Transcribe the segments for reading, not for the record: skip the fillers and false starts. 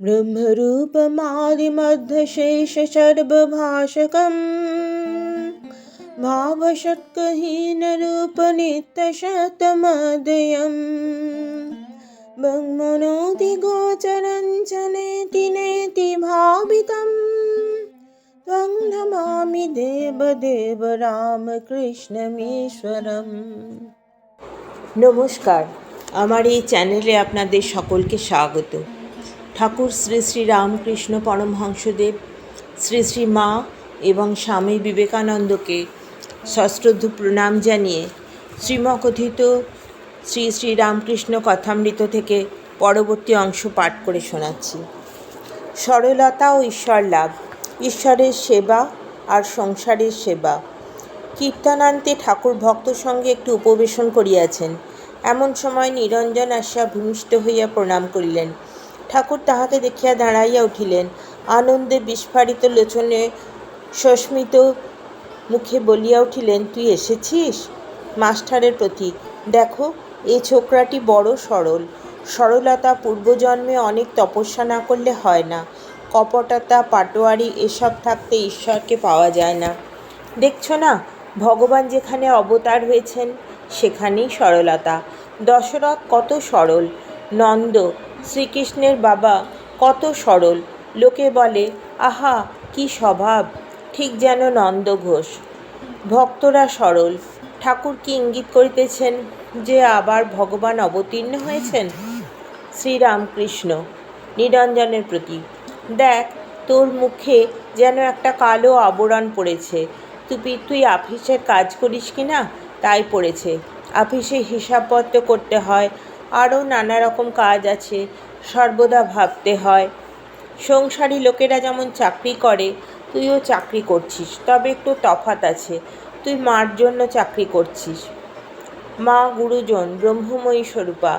ब्रह्मरूपमादिमध्यशेषसर्वभाषकम् भावषट्कहीनरूपनित्यशतमदयम् ब्रह्मणोऽधिगोचरं च नेति नेति भावितं त्वं नमामि देवदेव রামকৃষ্ণমীশ্বরম। নমস্কার, আমার এই চ্যানেলে আপনাদের সকলকে স্বাগত। ঠাকুর শ্রী শ্রী রামকৃষ্ণ পরমহংসদেব, শ্রী শ্রী মা এবং স্বামী বিবেকানন্দকে সশ্রদ্ধ প্রণাম জানিয়ে শ্রীমকথিত শ্রী শ্রী রামকৃষ্ণ কথামৃত থেকে পরবর্তী অংশ পাঠ করে শোনাচ্ছি। সরলতা ও ঈশ্বর লাভ, ঈশ্বরের সেবা আর সংসারের সেবা। কীর্তনান্তে ঠাকুর ভক্ত সঙ্গে একটু উপবেশন করিয়াছেন। এমন সময় নিরঞ্জন আসিয়া ভূমিষ্ঠ হইয়া প্রণাম করিলেন। ঠাকুর তাহাকে দেখিয়া দাঁড়াইয়া উঠিলেন। আনন্দে বিস্ফারিত লোচনে সস্মিত মুখে বলিয়া উঠিলেন, তুই এসেছিস? মাস্টারের প্রতি, দেখো এই ছোকরাটি বড় সরল। সরলতা পূর্বজন্মে অনেক তপস্যা না করলে হয় না। কপটতা, পাটোয়ারি এসব থাকতে ঈশ্বরকে পাওয়া যায় না। দেখছ না, ভগবান যেখানে অবতার হয়েছেন সেখানেই সরলতা। দশরথ কত সরল, নন্দ শ্রীকৃষ্ণের বাবা কত সরল। লোকে বলে, আহা কি স্বভাব, ঠিক যেন নন্দ ঘোষ। ভক্তরা সরল। ঠাকুর কি ইঙ্গিত করিতেছেন যে আবার ভগবান অবতীর্ণ হয়েছেন? শ্রীরামকৃষ্ণ নিরঞ্জনের প্রতি, দেখ তোর মুখে যেন একটা কালো আবরণ পড়েছে। তুই অফিসের কাজ করিস কি না তাই পড়েছে। অফিসে হিসাবপত্র করতে হয়, আরও নানা রকম কাজ আছে, সর্বদা ভাবতে হয়। সংসারী লোকেরা যেমন চাকরি করে তুইও চাকরি করছিস, তবে একটু তফাৎ আছে। তুই মার জন্য চাকরি করছিস। মা গুরুজন ব্রহ্মময়ী স্বরূপা।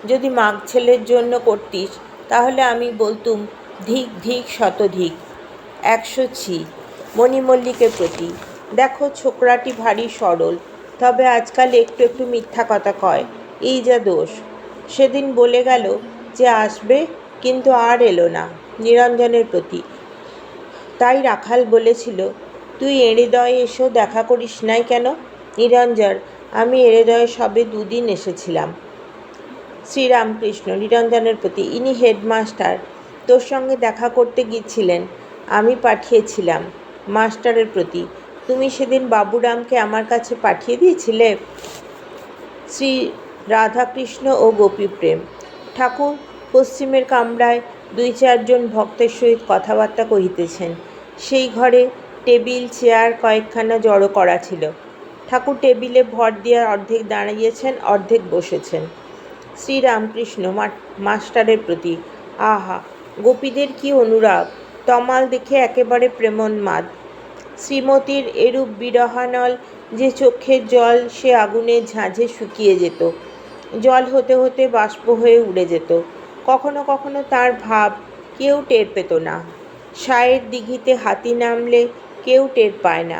যদি মাঘ ছেলের জন্য করতিস তাহলে আমি বলতুম ধিক ধিক শতধিক 100 ছি। মণিমল্লিকের প্রতি, দেখো ছোকরাটি ভারী সরল, তবে আজকাল একটু একটু মিথ্যা কথা কয়, এই যা দোষ। সেদিন বলে গেল যে আসবে, কিন্তু আর এলো না। নিরঞ্জনের প্রতি, তাই রাখাল বলেছিল তুই এড়েদয়ে এসেও দেখা করিস নাই কেন? নিরঞ্জন, আমি এড়েদয়ে সবে 2 দিন এসেছিলাম। শ্রীরামকৃষ্ণ নিরঞ্জনের প্রতি, ইনি হেডমাস্টার, তোর সঙ্গে দেখা করতে গিয়েছিলেন, আমি পাঠিয়েছিলাম। মাস্টারের প্রতি, তুমি সেদিন বাবুরামকে আমার কাছে পাঠিয়ে দিয়েছিলে? শ্রী রাধাকৃষ্ণ ও গোপীপ্রেম ঠাকুর পশ্চিমের কামরায় 2-4 জন ভক্তের সহিত কথাবার্তা কহিতেছেন। সেই ঘরে টেবিল চেয়ার কয়েকখানা জড়ো করা ছিল। ঠাকুর টেবিলে ভর দিয়ে অর্ধেক দাঁড়িয়েছেন, অর্ধেক বসেছেন। শ্রীরামকৃষ্ণ মাস্টারের প্রতি, আহা গোপীদের কি অনুরাগ, তমাল দেখে একেবারে প্রেমোন্মাদ। শ্রীমতীর এরূপ বিরহানল যে চোখের জল সে আগুনের ঝাঁঝে শুকিয়ে যেত, জল হতে হতে বাষ্প হয়ে উড়ে যেত। কখনো কখনো তার ভাব কেউ টের পেত না। সায়ের দিঘিতে হাতি নামলে কেউ টের পায় না।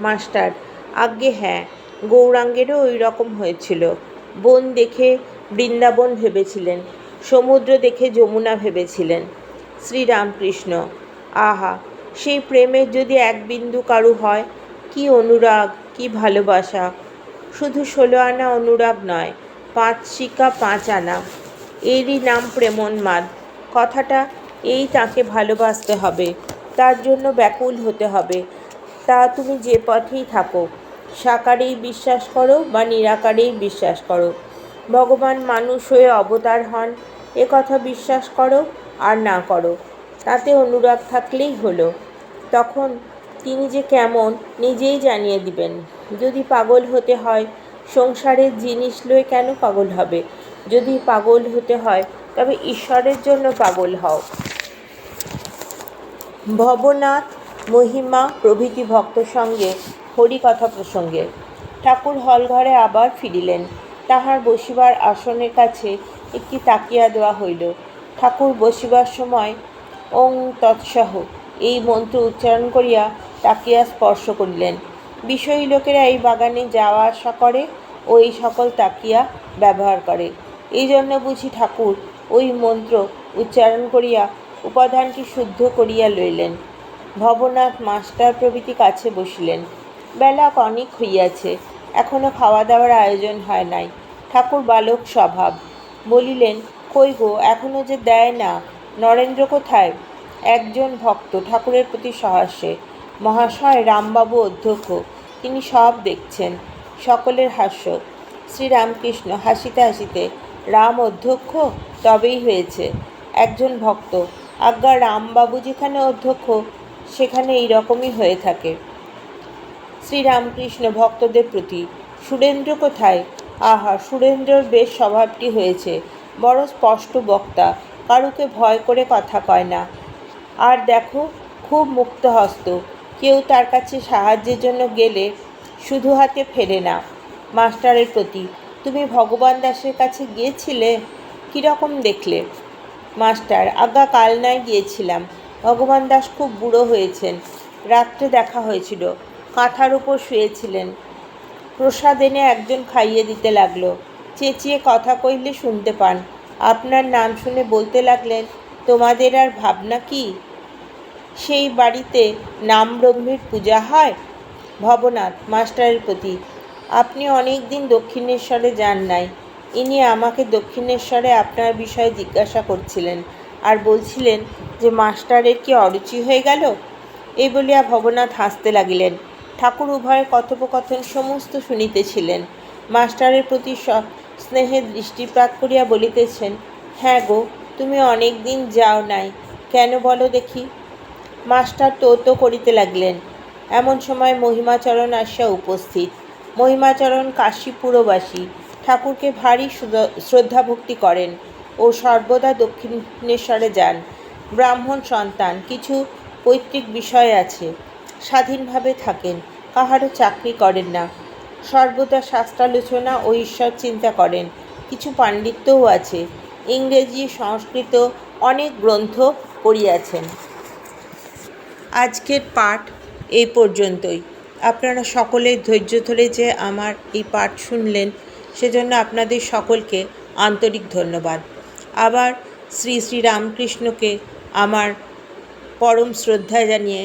মাস্টার, আজ্ঞে হ্যাঁ, গৌরাঙ্গেরও ওই রকম হয়েছিল। বন দেখে বৃন্দাবন ভেবেছিলেন, সমুদ্র দেখে যমুনা ভেবেছিলেন। শ্রীরামকৃষ্ণ, আহা সেই প্রেমের যদি এক বিন্দু কারু হয়, কি অনুরাগ, কি ভালোবাসা! শুধু 16 আনা অনুরাগ নয়, 5 শিকা 5 আনা। এরই নাম প্রেমোন্মাদ। কথাটা এই, তাকে ভালোবাসতে হবে, তার জন্য ব্যাকুল হতে হবে। তা তুমি যে পথেই থাকো, সাকারেই বিশ্বাস করো বা নিরাকারেই বিশ্বাস করো, ভগবান মানুষ হয়ে অবতার হন, এ কথা বিশ্বাস করো আর না করো, তাতে অনুরাগ থাকলেই হলো। তখন তিনি যে কেমন নিজেই জানিয়ে দিবেন। যদি পাগল হতে হয়, সংসারের জিনিস লয়ে কেন পাগল হবে? যদি পাগল হতে হয় তবে ঈশ্বরের জন্য পাগল হও। ভবনাথ, মহিমা প্রভৃতি ভক্ত সঙ্গে হরিকথা প্রসঙ্গে ঠাকুর হলঘরে আবার ফিরিলেন। তাহার বসিবার আসনের কাছে একটি তাকিয়া দেওয়া হইল। ঠাকুর বসিবার সময় ওং তৎসহ এই মন্ত্র উচ্চারণ করিয়া তাকিয়া স্পর্শ করিলেন। বিষয়ী লোকেরা এই বাগানে যাওয়া আসা করে ও এই সকল তাকিয়া ব্যবহার করে। এই জন্য বুঝি ঠাকুর ওই মন্ত্র উচ্চারণ করিয়া উপাদানটি শুদ্ধ করিয়া লইলেন। ভবনাথ মাস্টার প্রভৃতি কাছে বসিলেন। বেলা অনেক হইয়াছে, এখনো খাওয়া দাওয়ার আয়োজন হয় নাই। ঠাকুর বালক স্বভাব, বলিলেন, কই গো, এখনো যে দেয় না, নরেন্দ্র কোথায়? একজন ভক্ত ঠাকুরের প্রতি সহাস্যে, মহাশয় রামবাবু অধ্যক্ষ, তিনি সব দেখছেন। সকলের হাস্য। শ্রীরামকৃষ্ণ হাসিতে হাসিতে, রাম অধ্যক্ষ? তবেই হয়েছে। একজন ভক্ত, আজ্ঞা রামবাবু যেখানে অধ্যক্ষ সেখানে এই রকমই হয়ে থাকে। শ্রীরামকৃষ্ণ ভক্তদের প্রতি, সুরেন্দ্র কোথায়? আহা, সুরেন্দ্রর বেশ স্বভাবটি হয়েছে, বড় স্পষ্ট বক্তা, কারুকে ভয় করে কথা কয় না। আর দেখো, খুব মুক্তহস্ত, কেউ তার কাছে সাহায্যের জন্য গেলে শুধু হাতে ফেরে না। মাস্টারের প্রতি, তুমি ভগবান দাসের কাছে গিয়েছিলে? কীরকম দেখলে? মাস্টার, আজ্ঞা কাল নয় গিয়েছিলাম। ভগবান দাস খুব বুড়ো হয়েছেন। রাত্রে দেখা হয়েছিল, কাঁথার উপর শুয়েছিলেন। প্রসাদ এনে একজন খাইয়ে দিতে লাগলো। চেঁচিয়ে কথা কইলে শুনতে পান। আপনার নাম শুনে বলতে লাগলেন, তোমাদের আর ভাবনা কি? সেই বাড়িতে নাম ব্রহ্মের পূজা হয়? ভবনাথ মাস্টারের প্রতি, আপনি অনেক দিন দক্ষিণেশ্বরে যান নাই। ইনি আমাকে দক্ষিণেশ্বরে আপনার বিষয়ে জিজ্ঞাসা করছিলেন, আর বলছিলেন যে মাস্টারের কি অরুচি হয়ে গেল। এই বলিয়া ভবনাথ হাসতে লাগিলেন। ঠাকুর উভয়ের কথোপকথন সমস্ত শুনিতেছিলেন। মাস্টারের প্রতি স্নেহে দৃষ্টিপাত করিয়া বলিতেছেন, হ্যাঁ গো, তুমি অনেক দিন যাও নাই, কেন বলো দেখি? মাস্টার তো করিতে লাগলেন। এমন সময় মহিমাচরণ আসিয়া উপস্থিত। মহিমাচরণ কাশীপুরবাসী, ঠাকুরকে ভারী শ্রদ্ধাভক্তি করেন ও সর্বদা দক্ষিণেশ্বরে যান। ব্রাহ্মণ সন্তান, কিছু পৈতৃক বিষয় আছে, স্বাধীনভাবে থাকেন, কাহারও চাকরি করেন না, সর্বদা শাস্ত্রালোচনা ও ঈশ্বর চিন্তা করেন। কিছু পাণ্ডিত্যও আছে, ইংরেজি সংস্কৃত অনেক গ্রন্থ পড়িয়াছেন। আজকের পাঠ এই পর্যন্তই। আপনারা সকলে ধৈর্য ধরে যে আমার এই পাঠ শুনলেন, সেজন্য আপনাদের সকলকে আন্তরিক ধন্যবাদ। আবার শ্রী শ্রী রামকৃষ্ণকে আমার পরম শ্রদ্ধা জানিয়ে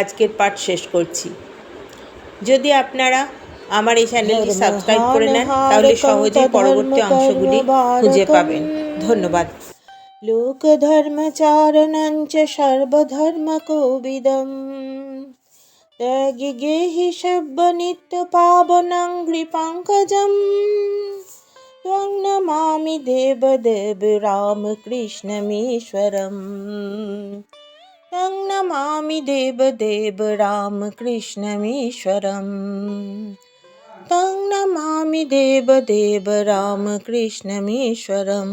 আজকের পাঠ শেষ করছি। যদি আপনারা আমার এই চ্যানেলটি সাবস্ক্রাইব করে নেন, তাহলে সহজেই পরবর্তী অংশগুলি খুঁজে পাবেন। ধন্যবাদ। লোকধর্মচারণঞ্চ সর্বধর্মকোবিদম ত্যাগি গেহি সব্য নিত্য পাবনং কৃপঙ্কজম ত্বং নমামি দেবদেব রামকৃষ্ণমীশ্বরম ত্বং নমামি দেবদেব রামকৃষ্ণমীশ্বরম ত্বং নমামি দেবদেব রামকৃষ্ণমীশ্বরম।